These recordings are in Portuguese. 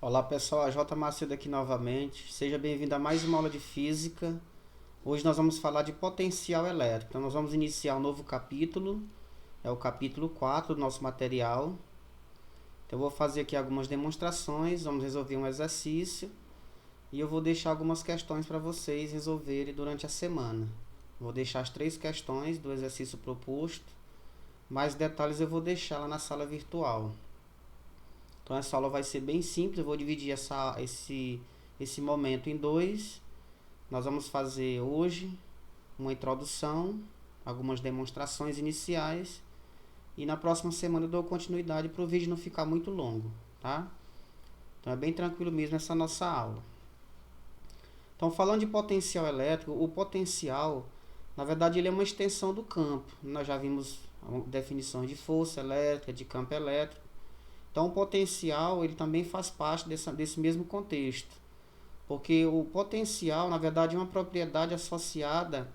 Olá pessoal, a J. Macedo aqui novamente. Seja bem-vindo a mais uma aula de física. Hoje nós vamos falar de potencial elétrico. Então nós vamos iniciar um novo capítulo. É o capítulo 4 do nosso material. Então eu vou fazer aqui algumas demonstrações, vamos resolver um exercício. E eu vou deixar algumas questões para vocês resolverem durante a semana. Vou deixar as 3 questões do exercício proposto. Mais detalhes eu vou deixar lá na sala virtual. Então essa aula vai ser bem simples, eu vou dividir esse momento em 2. Nós vamos fazer hoje uma introdução, algumas demonstrações iniciais. E na próxima semana eu dou continuidade para o vídeo não ficar muito longo, tá? Então é bem tranquilo mesmo essa nossa aula. Então falando de potencial elétrico, o potencial, na verdade ele é uma extensão do campo. Nós já vimos definições de força elétrica, de campo elétrico. Então, o potencial ele também faz parte desse mesmo contexto, porque o potencial, na verdade, é uma propriedade associada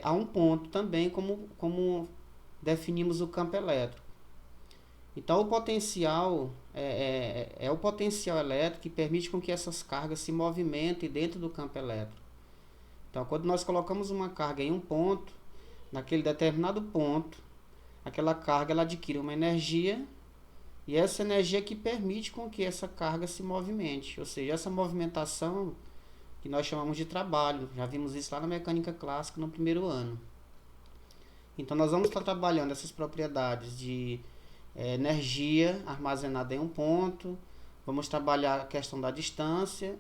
a um ponto também, como definimos o campo elétrico. Então, o potencial é o potencial elétrico que permite com que essas cargas se movimentem dentro do campo elétrico. Então, quando nós colocamos uma carga em um ponto, naquele determinado ponto, aquela carga ela adquire uma energia. E essa energia que permite com que essa carga se movimente, ou seja, essa movimentação que nós chamamos de trabalho. Já vimos isso lá na mecânica clássica no primeiro ano. Então nós vamos estar trabalhando essas propriedades de energia armazenada em um ponto, vamos trabalhar a questão da distância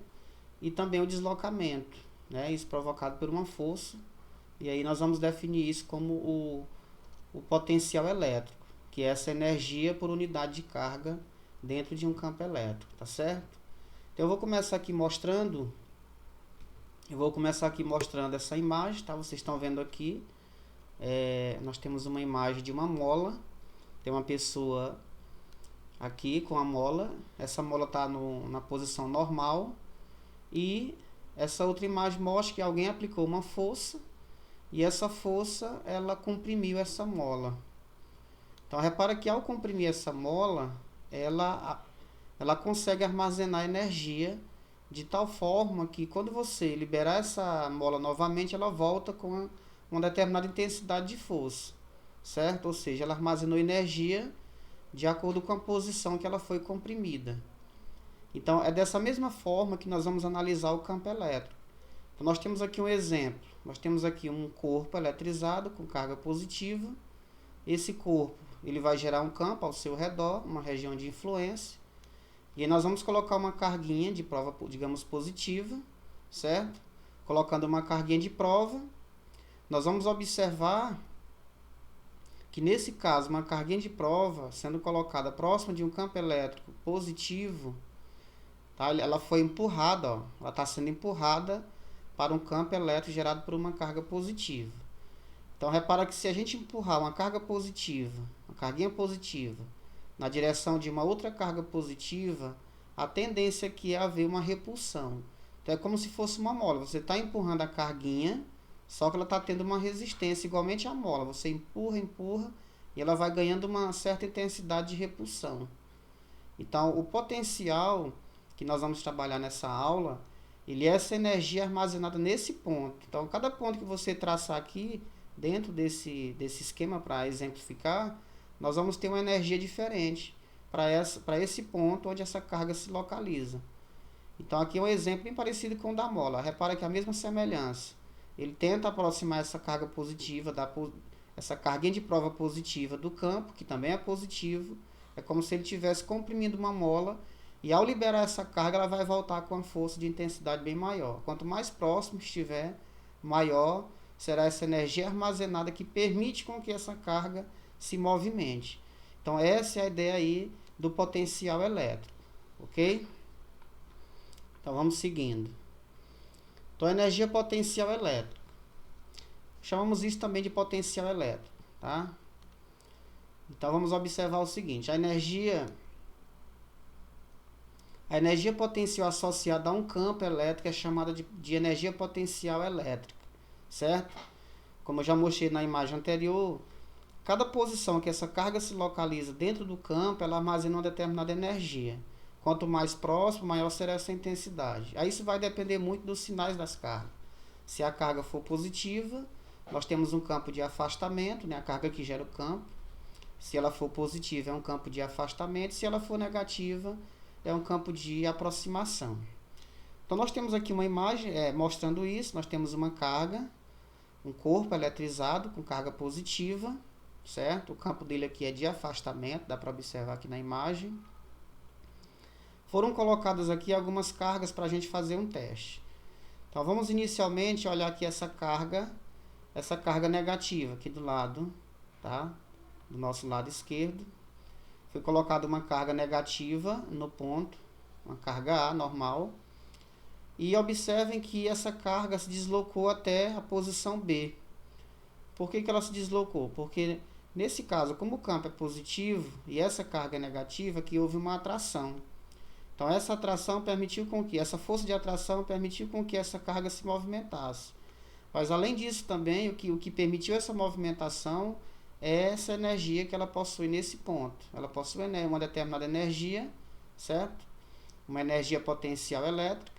e também o deslocamento, né? Isso provocado por uma força, e aí nós vamos definir isso como o potencial elétrico, que é essa energia por unidade de carga dentro de um campo elétrico, tá certo? Então eu vou começar aqui mostrando essa imagem, tá? Vocês estão vendo aqui, nós temos uma imagem de uma mola, tem uma pessoa aqui com a mola, essa mola está na posição normal, e essa outra imagem mostra que alguém aplicou uma força, e essa força ela comprimiu essa mola. Então, repara que ao comprimir essa mola, ela consegue armazenar energia de tal forma que quando você liberar essa mola novamente, ela volta com uma determinada intensidade de força, certo? Ou seja, ela armazenou energia de acordo com a posição que ela foi comprimida. Então, é dessa mesma forma que nós vamos analisar o campo elétrico. Então, nós temos aqui um exemplo. Nós temos aqui um corpo eletrizado com carga positiva. Esse corpo ele vai gerar um campo ao seu redor, uma região de influência. E aí nós vamos colocar uma carguinha de prova, digamos, positiva, certo? Colocando uma carguinha de prova, nós vamos observar que nesse caso, uma carguinha de prova sendo colocada próxima de um campo elétrico positivo, tá? Ela foi empurrada, ó, ela está sendo empurrada para um campo elétrico gerado por uma carga positiva. Então, repara que se a gente empurrar uma carga positiva, uma carguinha positiva, na direção de uma outra carga positiva, a tendência aqui é haver uma repulsão. Então, é como se fosse uma mola. Você está empurrando a carguinha, só que ela está tendo uma resistência igualmente à mola. Você empurra, empurra, e ela vai ganhando uma certa intensidade de repulsão. Então, o potencial que nós vamos trabalhar nessa aula, ele é essa energia armazenada nesse ponto. Então, cada ponto que você traçar aqui, dentro desse esquema para exemplificar, nós vamos ter uma energia diferente para esse ponto onde essa carga se localiza. Então aqui é um exemplo bem parecido com o da mola. Repara que a mesma semelhança. Ele tenta aproximar essa carga positiva, essa carguinha de prova positiva do campo, que também é positivo. É como se ele estivesse comprimindo uma mola, e ao liberar essa carga ela vai voltar com uma força de intensidade bem maior. Quanto mais próximo estiver, maior será essa energia armazenada que permite com que essa carga se movimente. Então essa é a ideia aí do potencial elétrico, ok? Então vamos seguindo. Então energia potencial elétrica. Chamamos isso também de potencial elétrico, tá? Então vamos observar o seguinte, a energia potencial associada a um campo elétrico é chamada de energia potencial elétrica, certo? Como eu já mostrei na imagem anterior, cada posição que essa carga se localiza dentro do campo, ela armazena uma determinada energia. Quanto mais próximo, maior será essa intensidade. Aí isso vai depender muito dos sinais das cargas. Se a carga for positiva, nós temos um campo de afastamento, né? A carga que gera o campo. Se ela for positiva, é um campo de afastamento. Se ela for negativa, é um campo de aproximação. Então, nós temos aqui uma imagem mostrando isso. Nós temos uma carga, um corpo eletrizado com carga positiva, certo? O campo dele aqui é de afastamento, dá para observar aqui na imagem. Foram colocadas aqui algumas cargas para a gente fazer um teste. Então, vamos inicialmente olhar aqui essa carga negativa aqui do lado, tá? Do nosso lado esquerdo. Foi colocada uma carga negativa no ponto, uma carga A normal. E observem que essa carga se deslocou até a posição B. Por que ela se deslocou? Porque nesse caso, como o campo é positivo e essa carga é negativa, que houve uma atração. Então essa atração permitiu com que, essa força de atração permitiu com que essa carga se movimentasse. Mas além disso também, o que permitiu essa movimentação é essa energia que ela possui nesse ponto. Ela possui uma determinada energia, certo? Uma energia potencial elétrica,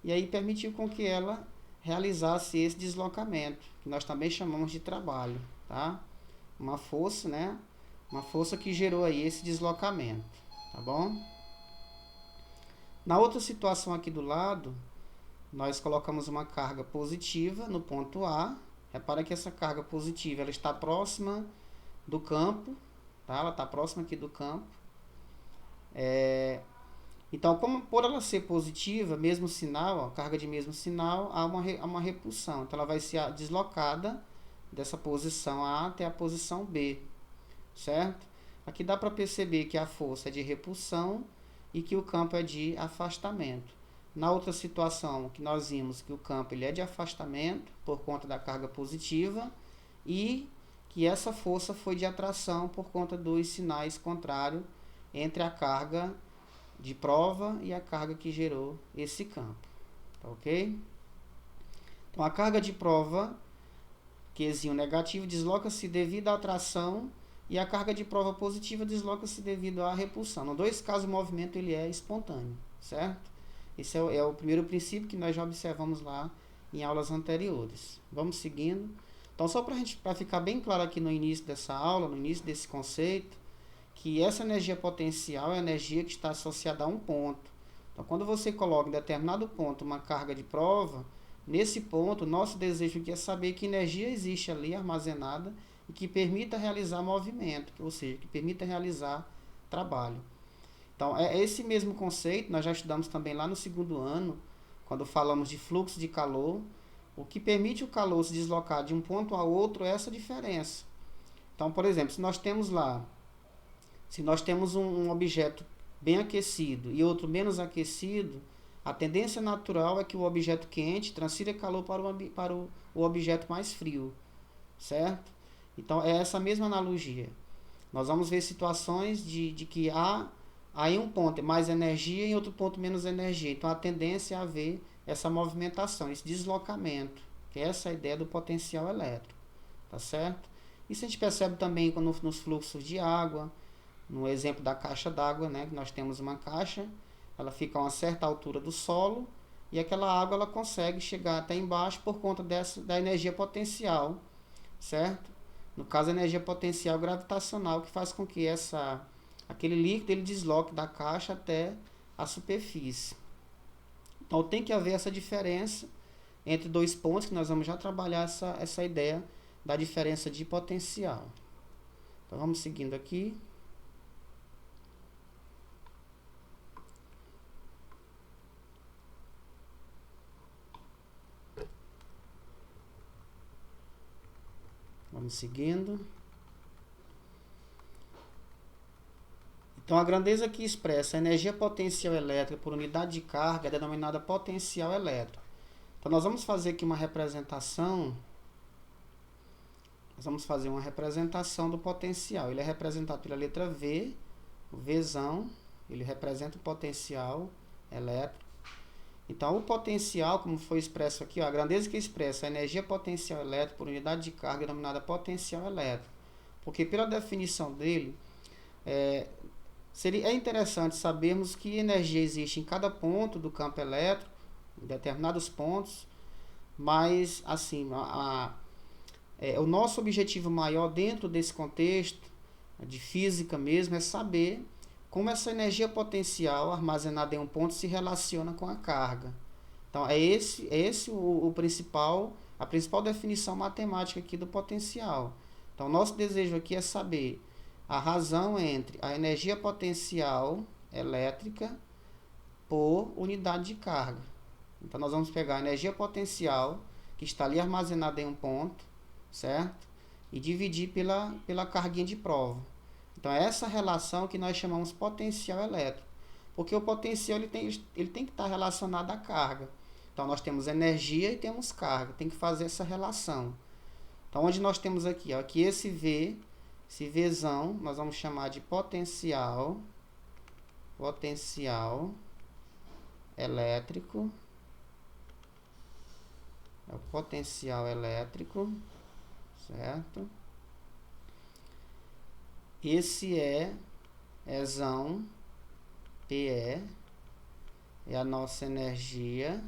e aí permitiu com que ela realizasse esse deslocamento, que nós também chamamos de trabalho, tá? Uma força, né? Uma força que gerou aí esse deslocamento, tá bom? Na outra situação aqui do lado, nós colocamos uma carga positiva no ponto A. Repara que essa carga positiva ela está próxima do campo, tá? Ela está próxima aqui do campo. Então, como por ela ser positiva, mesmo sinal, ó, carga de mesmo sinal, há uma repulsão. Então, ela vai ser deslocada dessa posição A até a posição B, certo? Aqui dá para perceber que a força é de repulsão e que o campo é de afastamento. Na outra situação que nós vimos que o campo ele é de afastamento por conta da carga positiva e que essa força foi de atração por conta dos sinais contrários entre a carga de prova e a carga que gerou esse campo. Tá ok? Então a carga de prova, Qzinho negativo, desloca-se devido à atração e a carga de prova positiva desloca-se devido à repulsão. Nos dois casos o movimento ele é espontâneo, certo? Esse é o primeiro princípio que nós já observamos lá em aulas anteriores. Vamos seguindo. Então, só para ficar bem claro aqui no início dessa aula, no início desse conceito, que essa energia potencial é a energia que está associada a um ponto. Então, quando você coloca em determinado ponto uma carga de prova, nesse ponto, nosso desejo aqui é saber que energia existe ali armazenada e que permita realizar movimento, ou seja, que permita realizar trabalho. Então, é esse mesmo conceito, nós já estudamos também lá no segundo ano, quando falamos de fluxo de calor. O que permite o calor se deslocar de um ponto a outro é essa diferença. Então, por exemplo, se nós temos um objeto bem aquecido e outro menos aquecido, a tendência natural é que o objeto quente transfira calor para o objeto mais frio, certo? Então, é essa mesma analogia. Nós vamos ver situações de que há em um ponto mais energia e em outro ponto menos energia. Então, a tendência é haver essa movimentação, esse deslocamento, que é essa ideia do potencial elétrico, tá certo? Isso a gente percebe também nos fluxos de água, no exemplo da caixa d'água, né? Que nós temos uma caixa, ela fica a uma certa altura do solo e aquela água ela consegue chegar até embaixo por conta da energia potencial, certo? No caso, a energia potencial gravitacional que faz com que aquele líquido ele desloque da caixa até a superfície. Então, tem que haver essa diferença entre dois pontos, que nós vamos já trabalhar essa ideia da diferença de potencial. Então, vamos seguindo aqui. Vamos seguindo. Então, a grandeza que expressa a energia potencial elétrica por unidade de carga é denominada potencial elétrico. Então, nós vamos fazer aqui uma representação. Nós vamos fazer uma representação do potencial. Ele é representado pela letra V, o Vzão. Ele representa o potencial elétrico. Então, o potencial, como foi expresso aqui, ó, a grandeza que expressa a energia potencial elétrica por unidade de carga é denominada potencial elétrico. Porque, pela definição dele, É interessante sabermos que energia existe em cada ponto do campo elétrico, em determinados pontos, mas assim, o nosso objetivo maior dentro desse contexto de física mesmo é saber como essa energia potencial armazenada em um ponto se relaciona com a carga. Então é esse a principal definição matemática aqui do potencial. Então nosso desejo aqui é saber a razão entre a energia potencial elétrica por unidade de carga. Então nós vamos pegar a energia potencial que está ali armazenada em um ponto, certo? E dividir pela carguinha de prova. Então é essa relação que nós chamamos potencial elétrico. Porque o potencial ele tem que estar relacionado à carga. Então nós temos energia e temos carga. Tem que fazer essa relação. Então onde nós temos aqui? Ó, aqui esse Vzão, nós vamos chamar de potencial elétrico. É o potencial elétrico, certo? Esse Ezão, PE, é a nossa energia.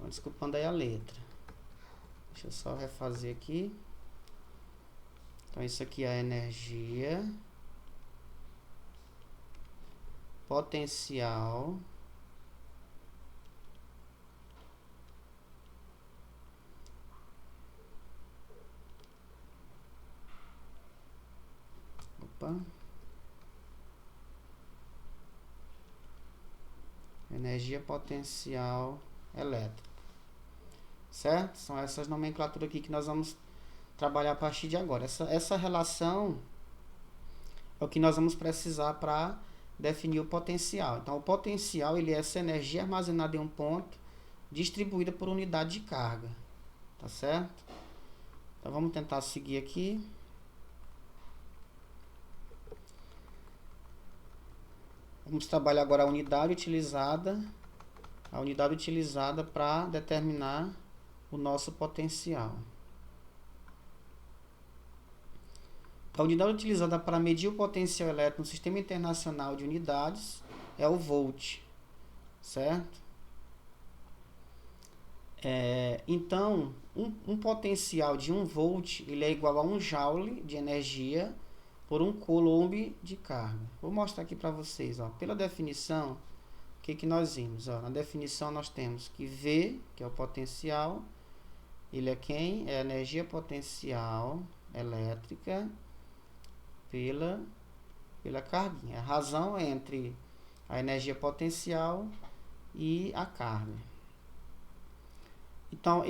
Desculpando aí a letra. Deixa eu só refazer aqui. Então isso aqui é a energia potencial energia potencial elétrica, certo? São essas nomenclaturas aqui que nós vamos trabalhar a partir de agora. Essa relação é o que nós vamos precisar para definir o potencial. Então o potencial ele é essa energia armazenada em um ponto distribuída por unidade de carga, tá certo? Então vamos tentar seguir aqui. Vamos trabalhar agora a unidade utilizada para determinar o nosso potencial. A unidade utilizada para medir o potencial elétrico no Sistema Internacional de Unidades é o volt, certo? Então, um potencial de 1 volt ele é igual a 1 joule de energia por 1 coulomb de carga. Vou mostrar aqui para vocês. Ó. Pela definição, o que nós vimos? Ó, na definição nós temos que V, que é o potencial, ele é quem? É a energia potencial elétrica pela carguinha. A razão é entre a energia potencial e a carga. Então,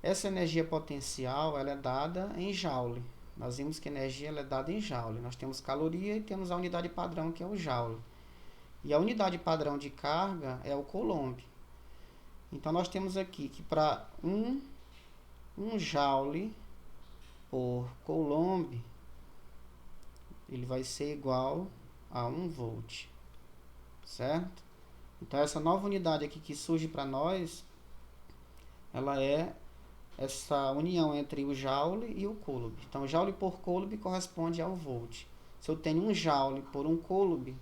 essa energia potencial ela é dada em joule. Nós vimos que a energia ela é dada em joule. Nós temos caloria e temos a unidade padrão, que é o joule. E a unidade padrão de carga é o coulomb. Então, nós temos aqui que para 1 joule por coulomb, ele vai ser igual a 1 volt, certo? Então, essa nova unidade aqui que surge para nós, ela é essa união entre o joule e o coulomb. Então, joule por coulomb corresponde ao volt. Se eu tenho 1 joule por 1 coulomb,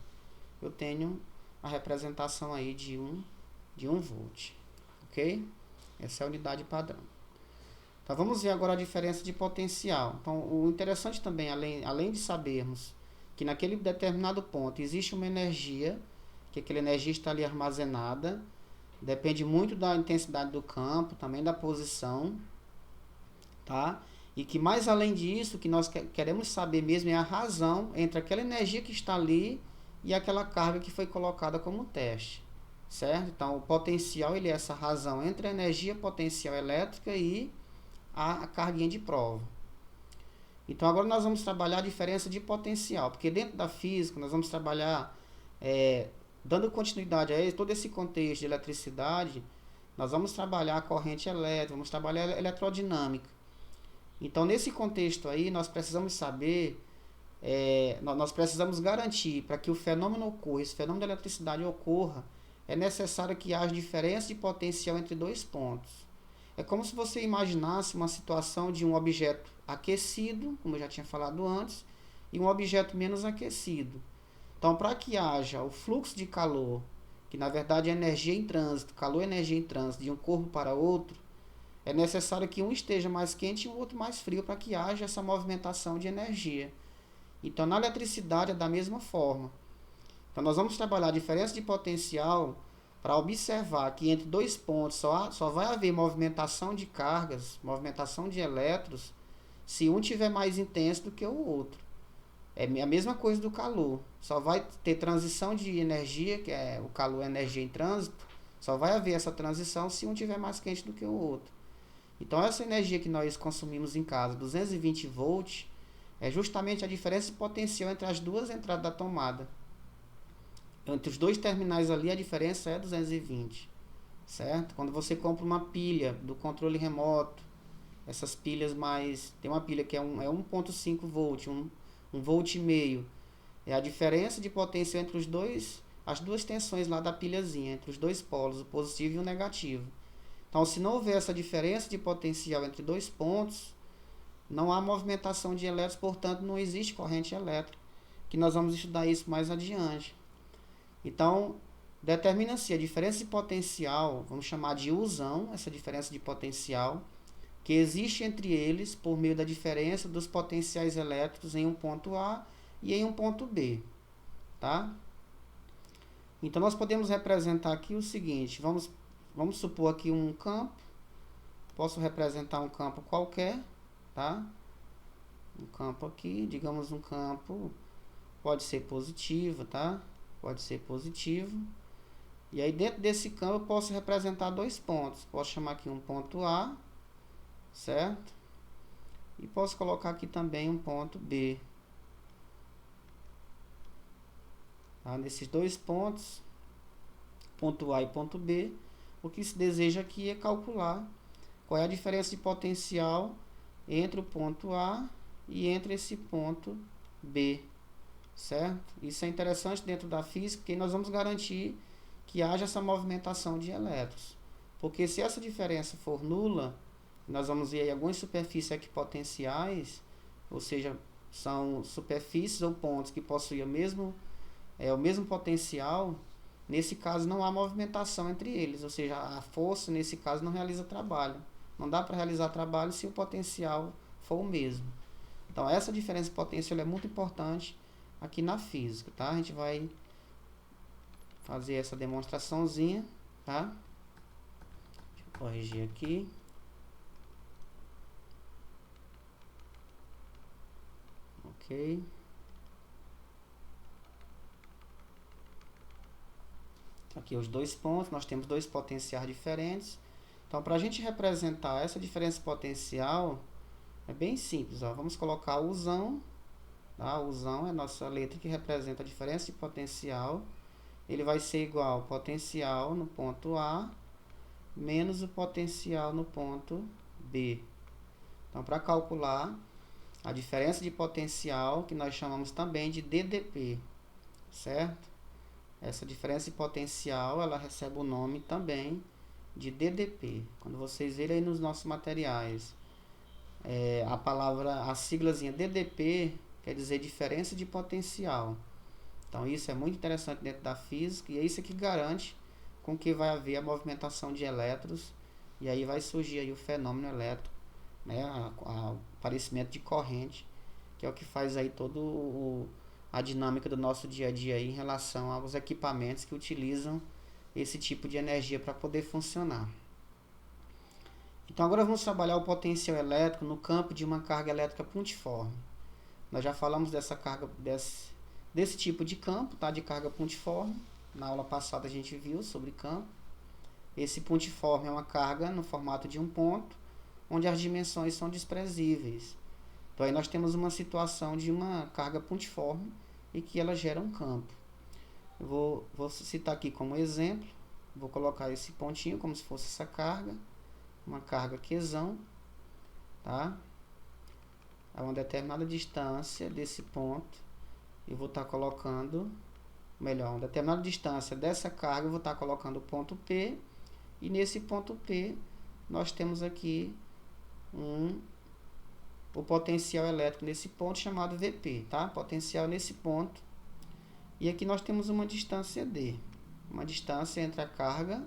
eu tenho a representação aí de 1 volt. Ok? Essa é a unidade padrão. Então, vamos ver agora a diferença de potencial. Então, o interessante também, além de sabermos que naquele determinado ponto existe uma energia, que aquela energia está ali armazenada, depende muito da intensidade do campo, também da posição, tá? E que mais além disso, o que nós queremos saber mesmo é a razão entre aquela energia que está ali e aquela carga que foi colocada como teste, certo? Então, o potencial ele é essa razão entre a energia potencial elétrica e a carguinha de prova. Então, agora nós vamos trabalhar a diferença de potencial, porque dentro da física nós vamos trabalhar dando continuidade a todo esse contexto de eletricidade, nós vamos trabalhar a corrente elétrica, vamos trabalhar a eletrodinâmica. Então, nesse contexto aí, nós precisamos saber, nós precisamos garantir para que o fenômeno ocorra, esse fenômeno da eletricidade ocorra, é necessário que haja diferença de potencial entre 2 pontos. É como se você imaginasse uma situação de um objeto aquecido, como eu já tinha falado antes, e um objeto menos aquecido. Então, para que haja o fluxo de calor, que na verdade é energia em trânsito, calor é energia em trânsito de um corpo para outro, é necessário que um esteja mais quente e o outro mais frio para que haja essa movimentação de energia. Então, na eletricidade é da mesma forma. Então, nós vamos trabalhar a diferença de potencial para observar que entre dois pontos só vai haver movimentação de cargas, movimentação de elétrons, se um tiver mais intenso do que o outro. É a mesma coisa do calor. Só vai ter transição de energia, que é o calor é energia em trânsito, só vai haver essa transição se um tiver mais quente do que o outro. Então, essa energia que nós consumimos em casa, 220 volts, é justamente a diferença de potencial entre as duas entradas da tomada. Entre os dois terminais ali, a diferença é 220, certo? Quando você compra uma pilha do controle remoto, essas pilhas mais... Tem uma pilha que é 1.5 volt, 1 volt e meio. É a diferença de potência entre as duas tensões lá da pilhazinha, entre os dois polos, o positivo e o negativo. Então, se não houver essa diferença de potencial entre dois pontos, não há movimentação de elétrons, portanto, não existe corrente elétrica, que nós vamos estudar isso mais adiante. Então, determina-se a diferença de potencial, vamos chamar de usão, essa diferença de potencial, que existe entre eles por meio da diferença dos potenciais elétricos em um ponto A e em um ponto B, tá? Então, nós podemos representar aqui o seguinte, vamos supor aqui um campo, posso representar um campo qualquer, tá? Um campo aqui, digamos um campo, pode ser positivo, tá? Pode ser positivo. E aí dentro desse campo eu posso representar dois pontos. Posso chamar aqui um ponto A, certo? E posso colocar aqui também um ponto B. Tá? Nesses dois pontos, ponto A e ponto B, o que se deseja aqui é calcular qual é a diferença de potencial entre o ponto A e entre esse ponto B, certo? Isso é interessante dentro da física, porque nós vamos garantir que haja essa movimentação de elétrons. Porque se essa diferença for nula, nós vamos ver aí algumas superfícies equipotenciais, ou seja, são superfícies ou pontos que possuem o mesmo potencial. Nesse caso não há movimentação entre eles, ou seja, a força nesse caso não realiza trabalho. Não dá para realizar trabalho se o potencial for o mesmo. Então essa diferença de potencial é muito importante aqui na física, tá? A gente vai fazer essa demonstraçãozinha, tá? Deixa eu corrigir aqui. Ok. Aqui os dois pontos, nós temos dois potenciais diferentes. Então, para a gente representar essa diferença potencial, é bem simples. Ó. Vamos colocar o usão. Tá? O usão é a nossa letra que representa a diferença de potencial. Ele vai ser igual ao potencial no ponto A menos o potencial no ponto B. Então, para calcular a diferença de potencial, que nós chamamos também de DDP, certo? Essa diferença de potencial, ela recebe o nome também de DDP. Quando vocês verem aí nos nossos materiais, a siglazinha DDP quer dizer diferença de potencial. Então isso é muito interessante dentro da física e é isso que garante com que vai haver a movimentação de elétrons e aí vai surgir aí o fenômeno elétrico, né, o aparecimento de corrente, que é o que faz aí todo a dinâmica do nosso dia a dia aí em relação aos equipamentos que utilizam esse tipo de energia para poder funcionar. Então agora vamos trabalhar o potencial elétrico no campo de uma carga elétrica pontiforme. Nós já falamos dessa carga, desse tipo de campo, tá? De carga pontiforme. Na aula passada a gente viu sobre campo. Esse pontiforme é uma carga no formato de um ponto, onde as dimensões são desprezíveis. Então aí nós temos uma situação de uma carga pontiforme e que ela gera um campo. Eu vou citar aqui como exemplo, vou colocar esse pontinho como se fosse essa carga, uma carga Qzão, tá? A uma determinada distância desse ponto, eu vou estar colocando, uma determinada distância dessa carga, eu vou estar colocando o ponto P, e nesse ponto P nós temos aqui o potencial elétrico nesse ponto chamado Vp, tá? Potencial nesse ponto. E aqui nós temos uma distância D, uma distância entre a carga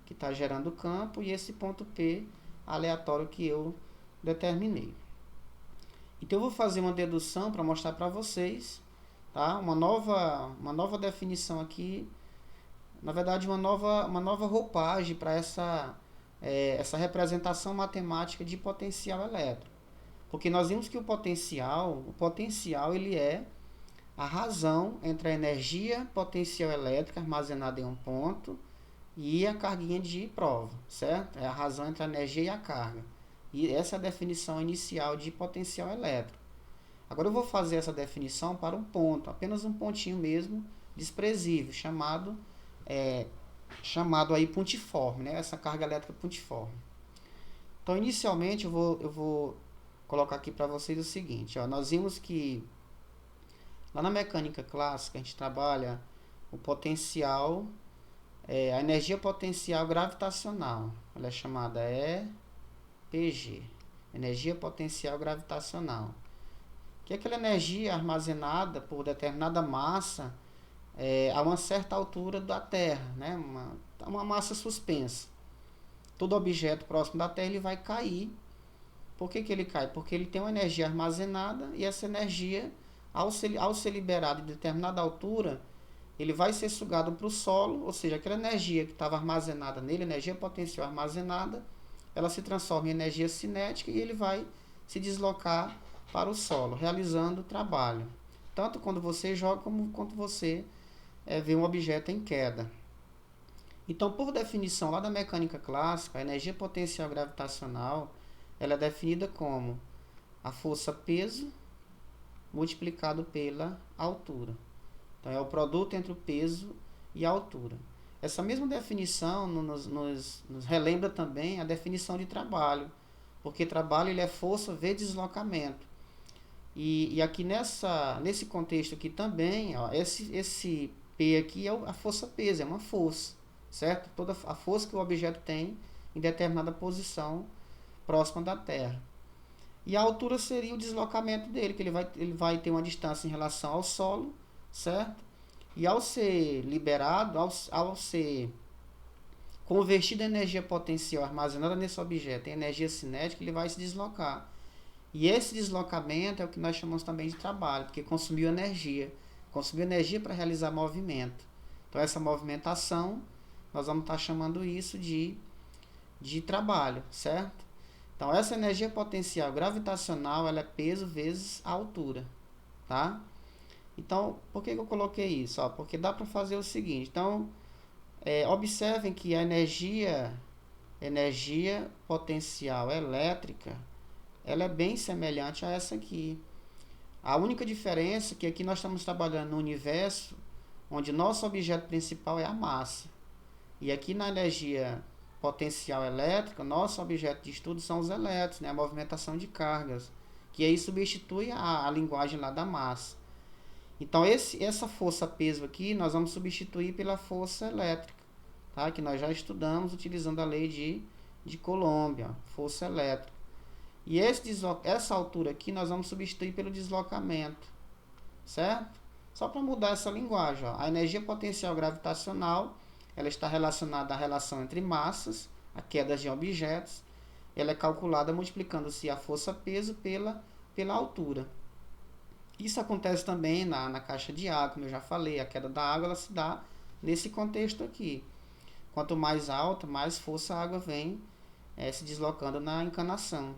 que está gerando o campo e esse ponto P aleatório que eu determinei. Então eu vou fazer uma dedução para mostrar para vocês, tá? Uma nova definição aqui, na verdade uma nova roupagem para essa representação matemática de potencial elétrico. Porque nós vimos que o potencial ele é a razão entre a energia potencial elétrica armazenada em um ponto e a carguinha de prova, certo? É a razão entre a energia e a carga. E essa é a definição inicial de potencial elétrico. Agora eu vou fazer essa definição para um ponto, apenas um pontinho mesmo, desprezível, chamado aí pontiforme, né? Essa carga elétrica pontiforme. Então, inicialmente, eu vou colocar aqui para vocês o seguinte, ó, nós vimos que lá na mecânica clássica a gente trabalha o potencial, a energia potencial gravitacional, ela é chamada EPG, energia potencial gravitacional, que é aquela energia armazenada por determinada massa a uma certa altura da Terra, né? uma massa suspensa. Todo objeto próximo da Terra ele vai cair. Por que ele cai? Porque ele tem uma energia armazenada e essa energia, ao ser liberada em determinada altura, ele vai ser sugado para o solo, ou seja, aquela energia que estava armazenada nele, energia potencial armazenada, ela se transforma em energia cinética e ele vai se deslocar para o solo, realizando o trabalho. Tanto quando você joga, como quando você vê um objeto em queda. Então, por definição lá da mecânica clássica, a energia potencial gravitacional ela é definida como a força peso multiplicado pela altura. Então, é o produto entre o peso e a altura. Essa mesma definição nos relembra também a definição de trabalho, porque trabalho ele é força vezes deslocamento. E aqui nesse contexto aqui também, ó, esse P aqui é a força peso, é uma força, certo? Toda a força que o objeto tem em determinada posição próxima da Terra. E a altura seria o deslocamento dele, que ele vai ter uma distância em relação ao solo, certo? E ao ser liberado, ao ser convertido a energia potencial armazenada nesse objeto em energia cinética, ele vai se deslocar. E esse deslocamento é o que nós chamamos também de trabalho, porque consumiu energia para realizar movimento. Então essa movimentação, nós vamos estar chamando isso de trabalho, certo? Então essa energia potencial gravitacional, ela é peso vezes a altura, tá? Então, por que eu coloquei isso? Ó, porque dá para fazer o seguinte, então, observem que a energia potencial elétrica, ela é bem semelhante a essa aqui. A única diferença é que aqui nós estamos trabalhando no universo onde nosso objeto principal é a massa. E aqui na energia potencial elétrica, nosso objeto de estudo são os elétrons, né? A movimentação de cargas, que aí substitui a linguagem lá da massa. Então, essa força peso aqui, nós vamos substituir pela força elétrica, tá? Que nós já estudamos utilizando a lei de Coulomb, ó, força elétrica. E essa altura aqui, nós vamos substituir pelo deslocamento, certo? Só para mudar essa linguagem, ó. A energia potencial gravitacional, ela está relacionada à relação entre massas, a quedas de objetos. Ela é calculada multiplicando-se a força-peso pela altura. Isso acontece também na caixa de água, como eu já falei. A queda da água ela se dá nesse contexto aqui. Quanto mais alta, mais força a água vem se deslocando na encanação.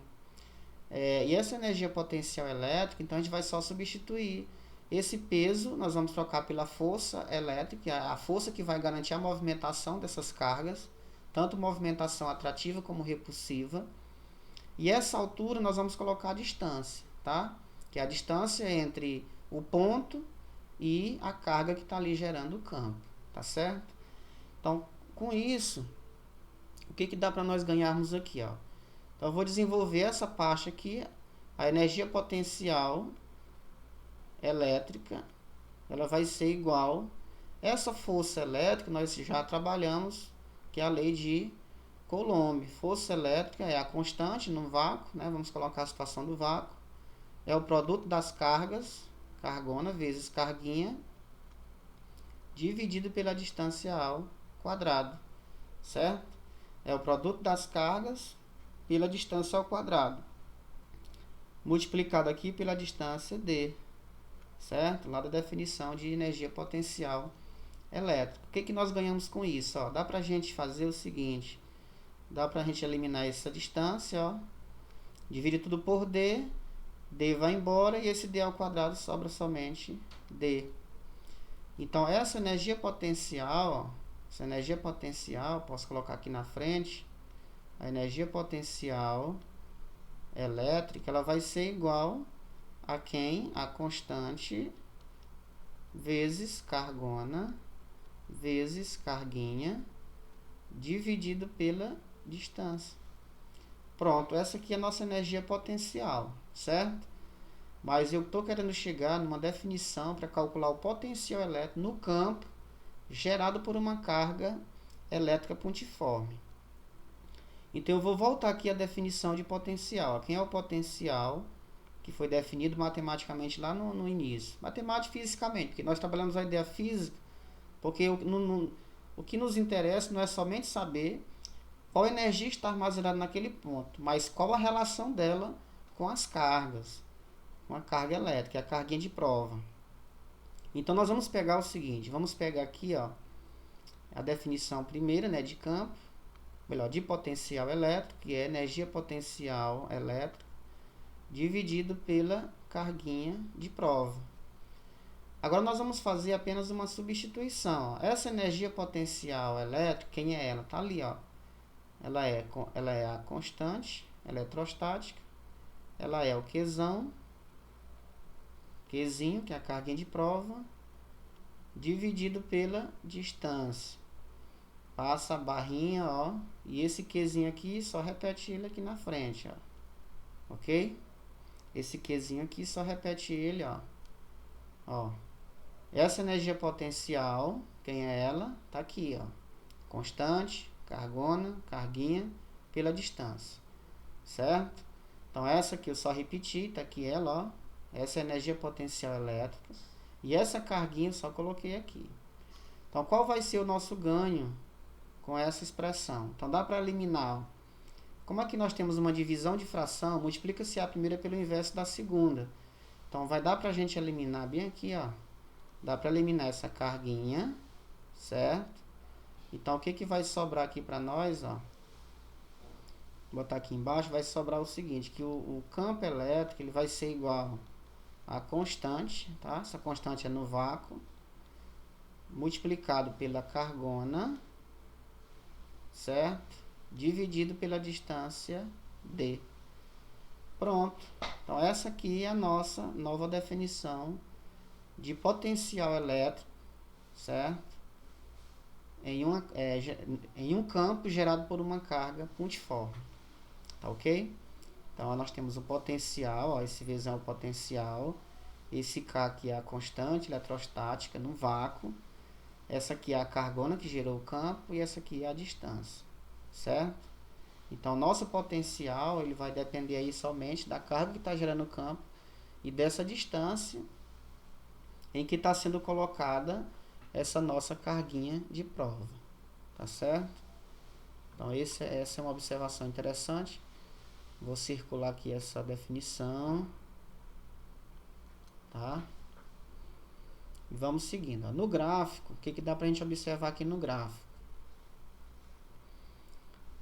E essa energia potencial elétrica, então a gente vai só substituir esse peso, nós vamos trocar pela força elétrica, a força que vai garantir a movimentação dessas cargas, tanto movimentação atrativa como repulsiva. E essa altura nós vamos colocar a distância, tá? Que é a distância entre o ponto e a carga que está ali gerando o campo, tá certo? Então, com isso, o que dá para nós ganharmos aqui, ó? Então, eu vou desenvolver essa parte aqui, a energia potencial elétrica, ela vai ser igual essa força elétrica, nós já trabalhamos, que é a lei de Coulomb. Força elétrica é a constante no vácuo, né? Vamos colocar a situação do vácuo. É o produto das cargas, cargona vezes carguinha, dividido pela distância ao quadrado, certo? É o produto das cargas pela distância ao quadrado, multiplicado aqui pela distância d, certo? Lá da definição de energia potencial elétrica. O que nós ganhamos com isso? Ó, dá pra gente fazer o seguinte, dá pra gente eliminar essa distância, ó, divide tudo por d, d vai embora e esse d ao quadrado sobra somente d. Então, essa energia potencial, ó, essa energia potencial, posso colocar aqui na frente, a energia potencial elétrica, ela vai ser igual a quem? A constante vezes cargona vezes carguinha dividido pela distância. Pronto, essa aqui é a nossa energia potencial, certo? Mas eu estou querendo chegar numa definição para calcular o potencial elétrico no campo gerado por uma carga elétrica pontiforme. Então, eu vou voltar aqui à definição de potencial. Quem é o potencial que foi definido matematicamente lá no início? Matemática fisicamente, porque nós trabalhamos a ideia física, porque o que nos interessa não é somente saber qual energia está armazenada naquele ponto, mas qual a relação dela com as cargas, com a carga elétrica, a carguinha de prova. Então, nós vamos pegar o seguinte, vamos pegar aqui, ó, a definição primeira, né, de campo, melhor, de potencial elétrico, que é energia potencial elétrica, dividido pela carguinha de prova. Agora, nós vamos fazer apenas uma substituição. Essa energia potencial elétrica, quem é ela? Está ali, ó. Ela é a constante eletrostática, ela é o Qzão, Qzinho, que é a carguinha de prova, dividido pela distância. Passa a barrinha, ó, e esse Qzinho aqui, só repete ele aqui na frente, ó. Ok? Esse Qzinho aqui, só repete ele, ó. Ó. Essa energia potencial, quem é ela? Tá aqui, ó. Constante, cargona, carguinha, pela distância. Certo? Então, essa aqui eu só repeti, tá aqui ela, ó. Essa é a energia potencial elétrica. E essa carguinha eu só coloquei aqui. Então, qual vai ser o nosso ganho com essa expressão? Então, dá para eliminar. Ó. Como aqui nós temos uma divisão de fração, multiplica-se a primeira pelo inverso da segunda. Então, vai dar para a gente eliminar bem aqui, ó. Dá para eliminar essa carguinha, certo? Então, o que vai sobrar aqui para nós, ó? Vou botar aqui embaixo, vai sobrar o seguinte, que o campo elétrico ele vai ser igual a constante, tá? Essa constante é no vácuo, multiplicado pela cargona, certo? Dividido pela distância d. Pronto. Então, essa aqui é a nossa nova definição de potencial elétrico, certo? Em um campo gerado por uma carga pontiforme. Tá ok? Então, nós temos o potencial, ó, esse V é o potencial, esse K aqui é a constante eletrostática no vácuo, essa aqui é a cargona que gerou o campo e essa aqui é a distância, certo? Então, nosso potencial ele vai depender aí somente da carga que está gerando o campo e dessa distância em que está sendo colocada essa nossa carguinha de prova, tá certo? Então, essa é uma observação interessante. Vou circular aqui essa definição, tá? E vamos seguindo. Ó. No gráfico, o que dá para a gente observar aqui no gráfico?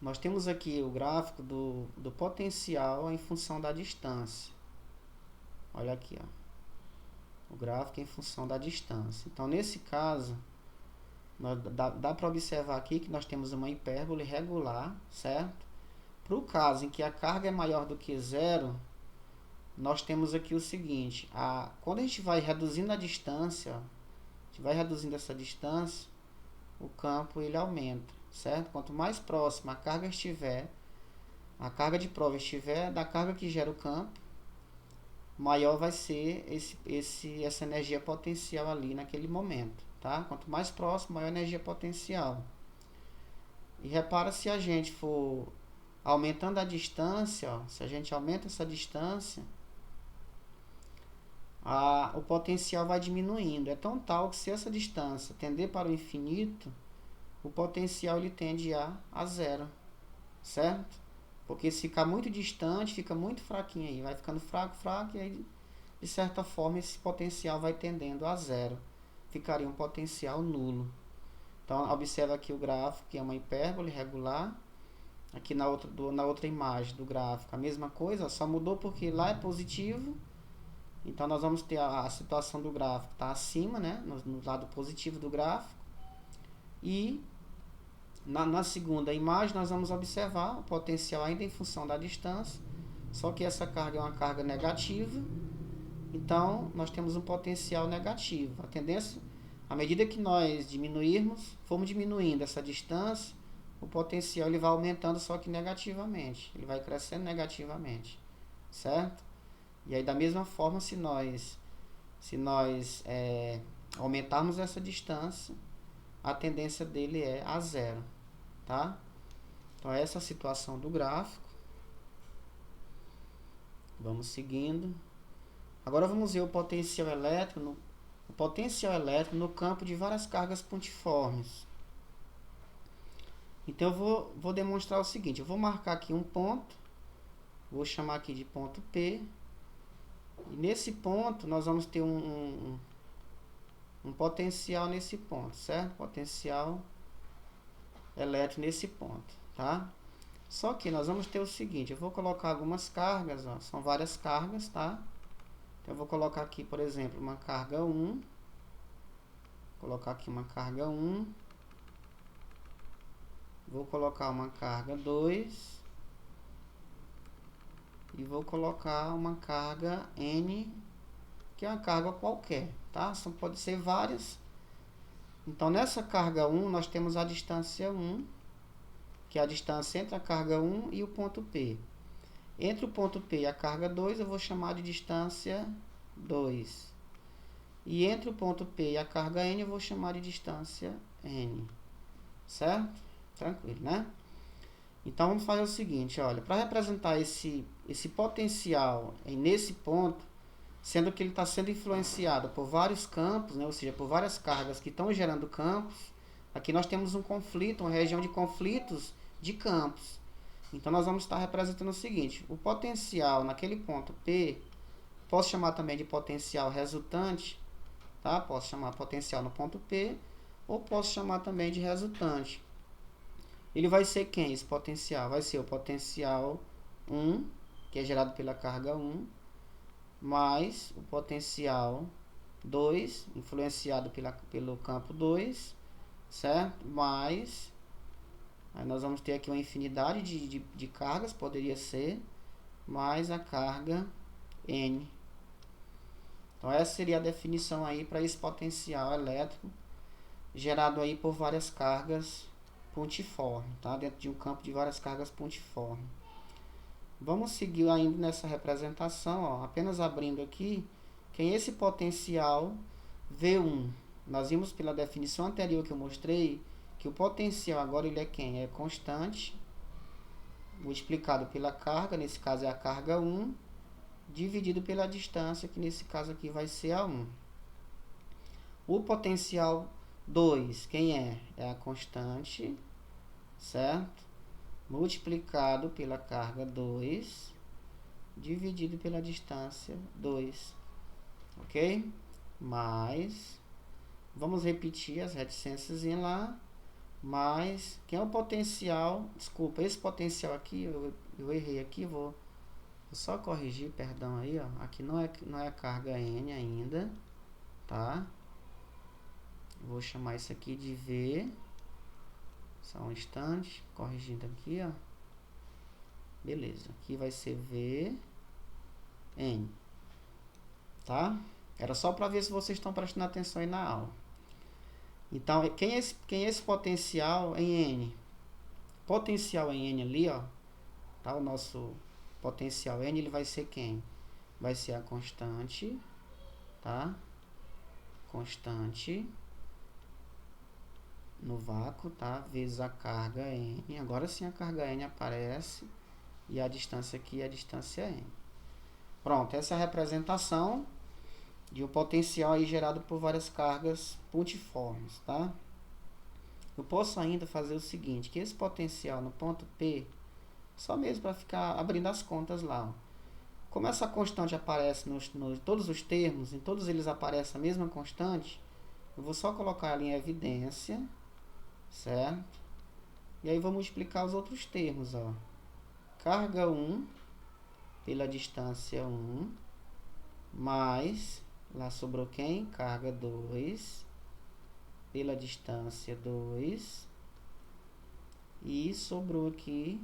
Nós temos aqui o gráfico do potencial em função da distância. Olha aqui, ó. O gráfico em função da distância. Então, nesse caso, dá para observar aqui que nós temos uma hipérbole regular, certo? Para o caso em que a carga é maior do que zero, nós temos aqui o seguinte, quando a gente vai reduzindo a distância, a gente vai reduzindo essa distância, o campo ele aumenta, certo? Quanto mais próxima a carga estiver, a carga de prova estiver da carga que gera o campo, maior vai ser essa energia potencial ali naquele momento, tá? Quanto mais próximo, maior a energia potencial. E repara, se a gente for aumentando a distância, ó, se a gente aumenta essa distância, o potencial vai diminuindo. É tão tal que se essa distância tender para o infinito, o potencial ele tende a zero, certo? Porque se ficar muito distante, fica muito fraquinho aí, vai ficando fraco, fraco, e aí, de certa forma, esse potencial vai tendendo a zero. Ficaria um potencial nulo. Então, observa aqui o gráfico, que é uma hipérbole regular. Aqui na outra imagem do gráfico, a mesma coisa, só mudou porque lá é positivo. Então, nós vamos ter a situação do gráfico está acima, né, no lado positivo do gráfico. E na segunda imagem, nós vamos observar o potencial ainda em função da distância, só que essa carga é uma carga negativa, então nós temos um potencial negativo. A tendência, à medida que nós formos diminuindo essa distância, o potencial ele vai aumentando, só que negativamente, ele vai crescendo negativamente, certo? E aí, da mesma forma, se nós aumentarmos essa distância, a tendência dele é a zero, tá? Então, essa é a situação do gráfico. Vamos seguindo. Agora vamos ver o potencial elétrico no campo de várias cargas pontiformes. Então, eu vou demonstrar o seguinte. Eu vou marcar aqui um ponto. Vou chamar aqui de ponto P. E nesse ponto, nós vamos ter um potencial nesse ponto, certo? Potencial elétrico nesse ponto, tá? Só que nós vamos ter o seguinte, eu vou colocar algumas cargas, ó, são várias cargas, tá? Então eu vou colocar aqui, por exemplo, uma carga 1, vou colocar aqui uma carga 1, vou colocar uma carga 2 e vou colocar uma carga N, que é uma carga qualquer, tá? Pode ser várias. Então, nessa carga 1, nós temos a distância 1, que é a distância entre a carga 1 e o ponto P. Entre o ponto P e a carga 2, eu vou chamar de distância 2. E entre o ponto P e a carga N, eu vou chamar de distância N. Certo? Tranquilo, né? Então, vamos fazer o seguinte, olha, para representar esse potencial nesse ponto, sendo que ele está sendo influenciado por vários campos, né, ou seja, por várias cargas que estão gerando campos, aqui nós temos um conflito, uma região de conflitos de campos. Então, nós vamos estar representando o seguinte, o potencial naquele ponto P, posso chamar também de potencial resultante, tá? Posso chamar potencial no ponto P, ou posso chamar também de resultante. Ele vai ser quem, esse potencial? Vai ser o potencial 1, que é gerado pela carga 1, mais o potencial 2, influenciado pelo campo 2, certo? Mais, aí nós vamos ter aqui uma infinidade de cargas, poderia ser, mais a carga N. Então, essa seria a definição aí para esse potencial elétrico, gerado aí por várias cargas pontiformes, tá? Dentro de um campo de várias cargas pontiformes. Vamos seguir ainda nessa representação, ó, apenas abrindo aqui, que é esse potencial V1. Nós vimos pela definição anterior que eu mostrei, que o potencial agora ele é quem? É constante, multiplicado pela carga, nesse caso é a carga 1, dividido pela distância, que nesse caso aqui vai ser a 1. O potencial 2, quem é? É a constante, certo? Multiplicado pela carga 2, dividido pela distância 2, ok? Mas, vamos repetir as reticências em lá, mas, quem é o potencial, desculpa, esse potencial aqui, eu errei aqui, vou só corrigir, perdão aí, ó, aqui não é a carga N ainda, tá? Vou chamar isso aqui de V. Só um instante, corrigindo aqui, ó. Beleza, aqui vai ser V, N. Tá? Era só para ver se vocês estão prestando atenção aí na aula. Então, quem é esse potencial em N? Potencial em N ali, ó. Tá? O nosso potencial N, ele vai ser quem? Vai ser a constante, tá? Constante no vácuo, tá? Vezes a carga N. Agora sim a carga N aparece. E a distância aqui é a distância N. Pronto, essa é a representação de um potencial aí gerado por várias cargas pontiformes, tá? Eu posso ainda fazer o seguinte, que esse potencial no ponto P, só mesmo para ficar abrindo as contas lá, ó. Como essa constante aparece nos todos os termos, em todos eles aparece a mesma constante, eu vou só colocar ela em evidência, certo? E aí vou multiplicar os outros termos, ó. Carga 1 pela distância 1, mais, lá sobrou quem? Carga 2 pela distância 2, e sobrou aqui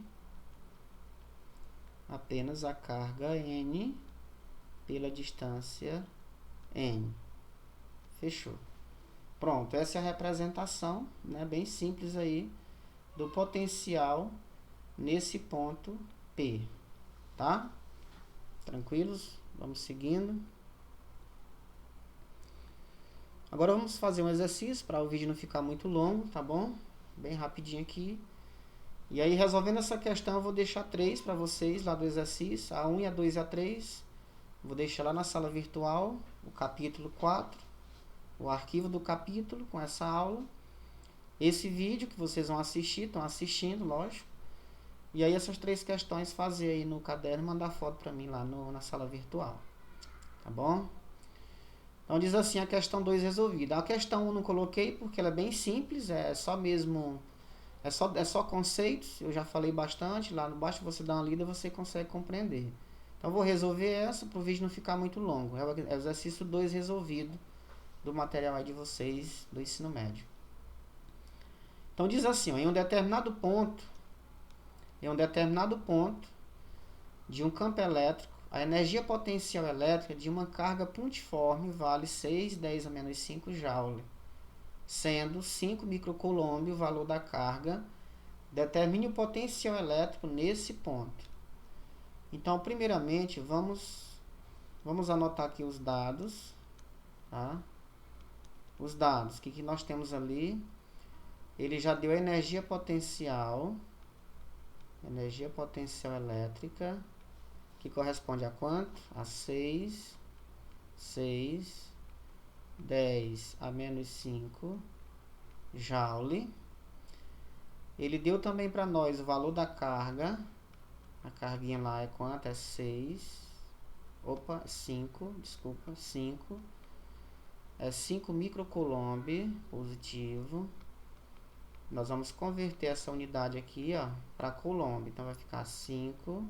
apenas a carga N pela distância N. Fechou. Pronto, essa é a representação, né, bem simples aí, do potencial nesse ponto P, tá? Tranquilos? Vamos seguindo. Agora vamos fazer um exercício para o vídeo não ficar muito longo, tá bom? Bem rapidinho aqui. E aí, resolvendo essa questão, eu vou deixar 3 para vocês lá do exercício, a 1, a 2 e a 3. Vou deixar lá na sala virtual, o capítulo 4, o arquivo do capítulo com essa aula. Esse vídeo que vocês vão assistir, estão assistindo, lógico. E aí essas 3 questões fazer aí no caderno e mandar foto para mim lá na sala virtual. Tá bom? Então diz assim a questão 2 resolvida. A questão 1 não coloquei porque ela é bem simples, é só mesmo... É só conceitos, eu já falei bastante, lá no baixo você dá uma lida e você consegue compreender. Então vou resolver essa para o vídeo não ficar muito longo. É o exercício 2 resolvido do material aí de vocês do ensino médio. Então diz assim, ó, em um determinado ponto de um campo elétrico, a energia potencial elétrica de uma carga pontiforme vale 6, 10 a menos 5 joule, sendo 5 microcoulomb o valor da carga. Determine o potencial elétrico nesse ponto. Então, primeiramente, vamos anotar aqui os dados, tá? Os dados, o que nós temos ali? Ele já deu a energia potencial elétrica, que corresponde a quanto? A 6, 10 a menos 5 joule. Ele deu também para nós o valor da carga. A carguinha lá é quanto? É 5. É 5 microcoulomb positivo. Nós vamos converter essa unidade aqui, ó, para coulomb. Então vai ficar 5,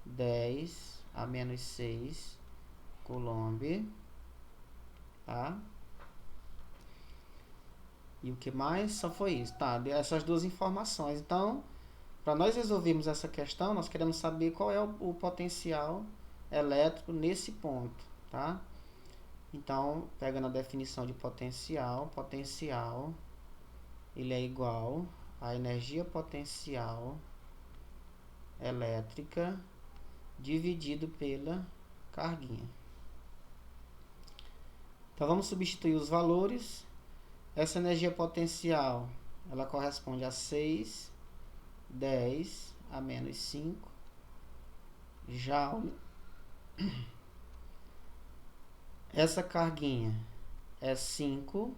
10 a menos 6 coulomb. Tá? E o que mais? Só foi isso, tá? Deu essas duas informações. Então, para nós resolvermos essa questão, nós queremos saber qual é o potencial elétrico nesse ponto, tá? Então, pegando a definição de potencial, ele é igual à energia potencial elétrica dividido pela carguinha. Então, vamos substituir os valores. Essa energia potencial, ela corresponde a 6, 10 a menos 5 joule. Essa carguinha é 5,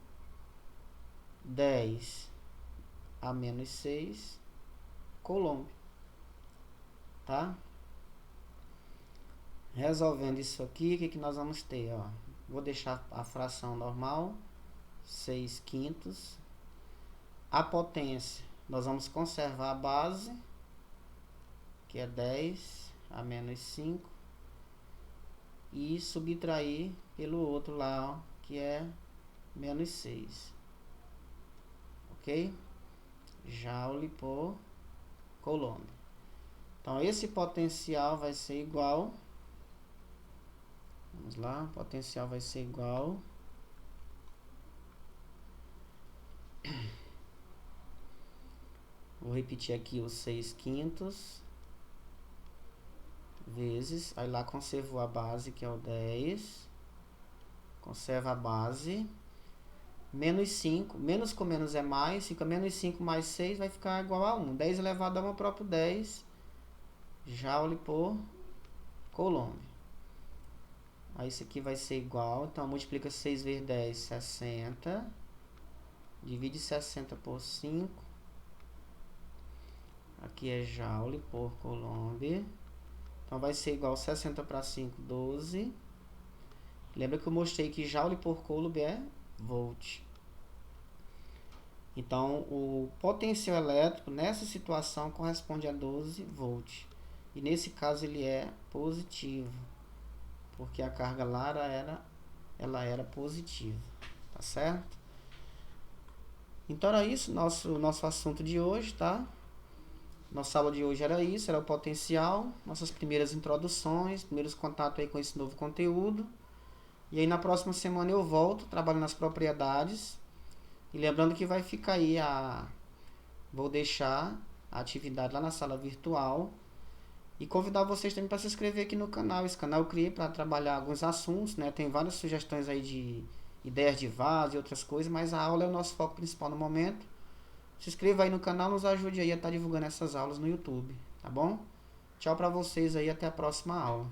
10 a menos 6 coulomb. Tá? Resolvendo isso aqui, o que nós vamos ter? Ó? Vou deixar a fração normal, 6 quintos. A potência, nós vamos conservar a base, que é 10 a menos 5, e subtrair pelo outro lá, ó, que é menos 6. Ok? Joule por coulomb. Então, esse potencial vai ser igual... Vamos lá, o potencial vai ser igual... Vou repetir aqui os 6 quintos vezes, aí lá conservou a base, que é o 10, conserva a base, menos 5, menos com menos é mais, fica menos 5 mais 6 vai ficar igual a 1. 10 elevado a 1 é o próprio 10 joule por coulomb. Aí isso aqui vai ser igual, então multiplica 6 vezes 10, 60. Divide 60 por 5. Aqui é joule por coulomb. Então vai ser igual 60 para 5, 12. Lembra que eu mostrei que joule por coulomb é volt. Então, o potencial elétrico nessa situação corresponde a 12 volts. E nesse caso ele é positivo, porque a carga lá ela era positiva, tá certo? Então era isso nosso assunto de hoje, tá? Nossa aula de hoje era isso, era o potencial, nossas primeiras introduções, primeiros contatos aí com esse novo conteúdo. E aí na próxima semana eu volto trabalhando nas propriedades. E lembrando que vai ficar aí vou deixar a atividade lá na sala virtual. E convidar vocês também para se inscrever aqui no canal. Esse canal eu criei para trabalhar alguns assuntos, né? Tem várias sugestões aí de ideias de vaso e outras coisas, mas a aula é o nosso foco principal no momento. Se inscreva aí no canal, nos ajude aí a estar divulgando essas aulas no YouTube, tá bom? Tchau para vocês aí, até a próxima aula.